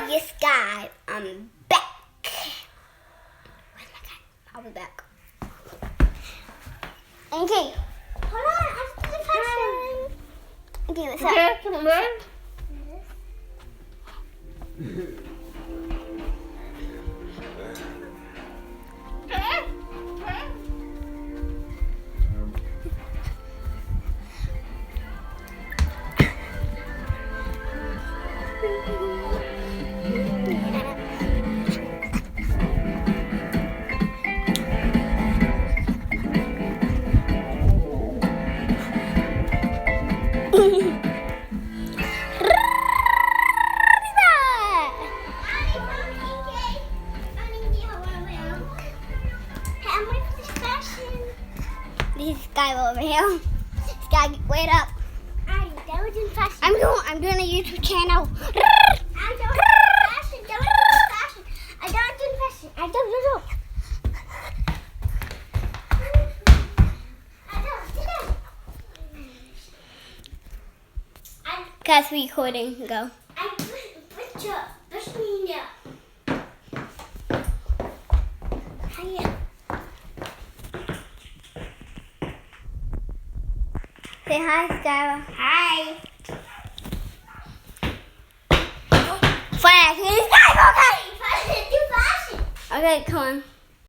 Yes, guys, I'm back. Where's my guy? I'll be back. Okay. Hold on, I'm still the fashion. Okay, what's up? Come on. This guy over here. This guy, wait up. I'm doing a YouTube channel. I don't know. Guys, recording. Go. Say hi, Skylar. Hi. Flash. Okay, come on.